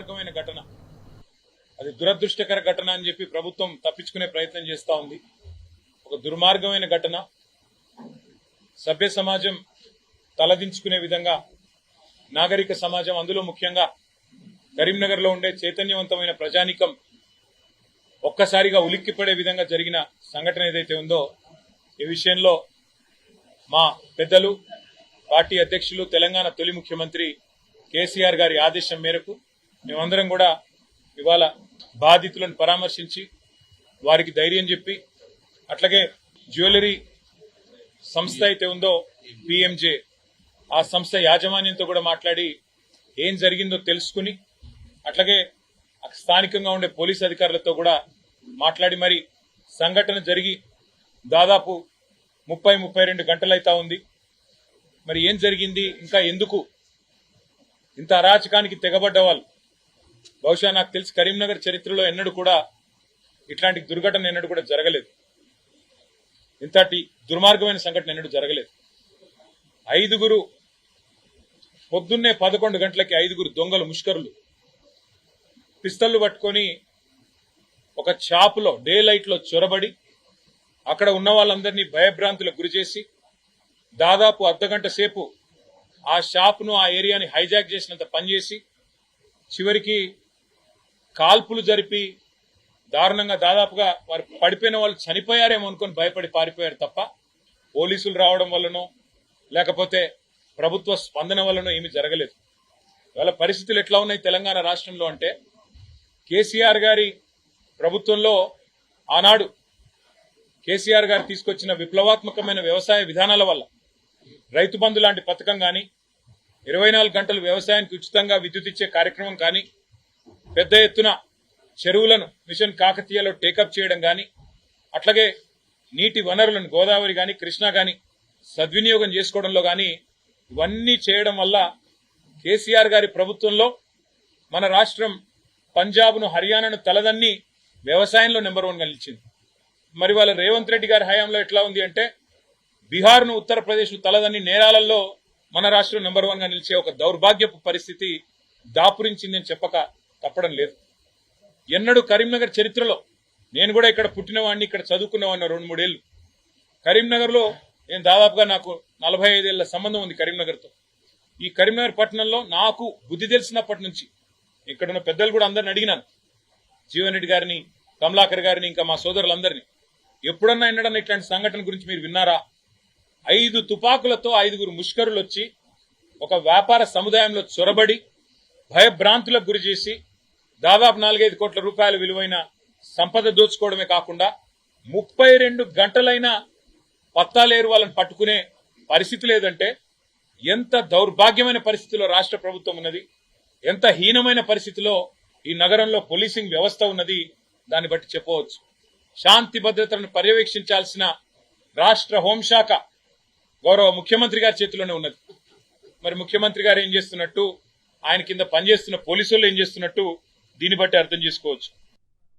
దుర్మార్గమైన ఘటన, అది దురదృష్టకర ఘటన అని చెప్పి ప్రభుత్వం తప్పించుకునే ప్రయత్నం చేస్తా ఉంది. ఒక దుర్మార్గమైన ఘటన, సభ్య సమాజం తలదించుకునే విధంగా, నాగరిక సమాజం, అందులో ముఖ్యంగా కరీంనగర్ లో ఉండే చైతన్యవంతమైన ప్రజానీకం ఒక్కసారిగా ఉలిక్కిపడే విధంగా జరిగిన సంఘటన ఏదైతే ఉందో, ఈ విషయంలో మా పెద్దలు, పార్టీ అధ్యక్షులు, తెలంగాణ తొలి ముఖ్యమంత్రి కేసీఆర్ గారి ఆదేశం మేరకు మేమందరం కూడా ఇవాళ బాధితులను పరామర్శించి వారికి ధైర్యం చెప్పి, అట్లాగే జ్యువెలరీ సంస్థ అయితే ఉందో పిఎంజే, ఆ సంస్థ యాజమాన్యంతో కూడా మాట్లాడి ఏం జరిగిందో తెలుసుకుని, అట్లాగే స్థానికంగా ఉండే పోలీస్ అధికారులతో కూడా మాట్లాడి, మరి సంఘటన జరిగి దాదాపు 30-32 గంటలైతా ఉంది. మరి ఏం జరిగింది, ఇంకా ఎందుకు ఇంత అరాచకానికి తెగబడ్డ వాళ్ళు? బహుశా నాకు తెలిసి కరీంనగర్ చరిత్రలో ఎన్నడూ కూడా ఇట్లాంటి దుర్ఘటన ఎన్నడూ కూడా జరగలేదు, ఇంతటి దుర్మార్గమైన సంఘటన ఎన్నడూ జరగలేదు. 5 పొద్దున్నే 11 గంటలకి 5 దొంగలు, ముష్కరులు పిస్తళ్లు పట్టుకొని ఒక షాపులో డే లైట్ లో చొరబడి అక్కడ ఉన్న వాళ్ళందరినీ భయభ్రాంతులకు గురి చేసి దాదాపు అర్ధగంట సేపు ఆ షాపును, ఆ ఏరియాని హైజాక్ చేసినంత పనిచేసి చివరికి కాల్పులు జరిపి దారుణంగా దాదాపుగా వారు పడిపోయిన వాళ్ళు చనిపోయారేమో అనుకుని భయపడి పారిపోయారు తప్ప పోలీసులు రావడం వల్లనో లేకపోతే ప్రభుత్వ స్పందన వల్లనో ఏమీ జరగలేదు. వాళ్ళ పరిస్థితులు ఎట్లా ఉన్నాయి తెలంగాణ రాష్ట్రంలో అంటే, కేసీఆర్ గారి ప్రభుత్వంలో ఆనాడు కేసీఆర్ గారు తీసుకొచ్చిన విప్లవాత్మకమైన వ్యవసాయ విధానాల వల్ల రైతు బంధు లాంటి పథకం కానీ, 24 గంటలు వ్యవసాయానికి ఉచితంగా విద్యుత్ ఇచ్చే కార్యక్రమం కానీ, పెద్ద ఎత్తున చెరువులను మిషన్ కాకతీయలో టేకప్ చేయడం కానీ, అట్లాగే నీటి వనరులను గోదావరి కానీ కృష్ణా కానీ సద్వినియోగం చేసుకోవడంలో కానీ, ఇవన్నీ చేయడం వల్ల కేసీఆర్ గారి ప్రభుత్వంలో మన రాష్ట్రం పంజాబ్ను, హర్యానాను తలదన్ని వ్యవసాయంలో నెంబర్ 1గా నిలిచింది. మరి వాళ్ళ రేవంత్ రెడ్డి గారి హయాంలో ఎట్లా ఉంది అంటే, బీహార్ను, ఉత్తరప్రదేశ్ తలదన్ని నేరాలలో మన రాష్ట్రం నెంబర్ 1గా నిలిచే ఒక దౌర్భాగ్యపు పరిస్థితి దాపురించిందని చెప్పక తప్పడం లేదు. ఎన్నడూ కరీంనగర్ చరిత్రలో, నేను కూడా ఇక్కడ పుట్టినవాడిని, ఇక్కడ చదువుకున్నవాడిని 2-3 ఏళ్లు. కరీంనగర్లో నేను దాదాపుగా నాకు 45 ఏళ్ల సంబంధం ఉంది కరీంనగర్తో. ఈ కరీంనగర్ పట్టణంలో నాకు బుద్ధి తెలిసినప్పటి నుంచి ఇక్కడున్న పెద్దలు కూడా అందరిని అడిగినాను, జీవన్ రెడ్డి గారిని, కమలాకర్ గారిని, ఇంకా మా సోదరులందరినీ, ఎప్పుడన్నా ఎన్నడన్నా ఇట్లాంటి సంఘటన గురించి మీరు విన్నారా? 5 తుపాకులతో 5 ముష్కరులు వచ్చి ఒక వ్యాపార సముదాయంలో చొరబడి భయభ్రాంతులకు గురి చేసి దాదాపు 4-5 కోట్ల రూపాయల విలువైన సంపద దోచుకోవడమే కాకుండా 32 గంటలైనా పత్తాలేరు వాళ్ళని పట్టుకునే పరిస్థితి లేదంటే ఎంత దౌర్భాగ్యమైన పరిస్థితిలో రాష్ట్ర ప్రభుత్వం ఉన్నది, ఎంత హీనమైన పరిస్థితిలో ఈ నగరంలో పోలీసింగ్ వ్యవస్థ ఉన్నది, దాన్ని బట్టి చెప్పవచ్చు. శాంతి భద్రతలను పర్యవేక్షించాల్సిన రాష్ట్ర హోంశాఖ గౌరవ ముఖ్యమంత్రి గారి చేతిలోనే ఉన్నది. మరి ముఖ్యమంత్రి గారు ఏం చేస్తున్నట్టు, ఆయన కింద పనిచేస్తున్న పోలీసులు ఏం చేస్తున్నట్టు దీన్ని బట్టి అర్థం చేసుకోవచ్చు.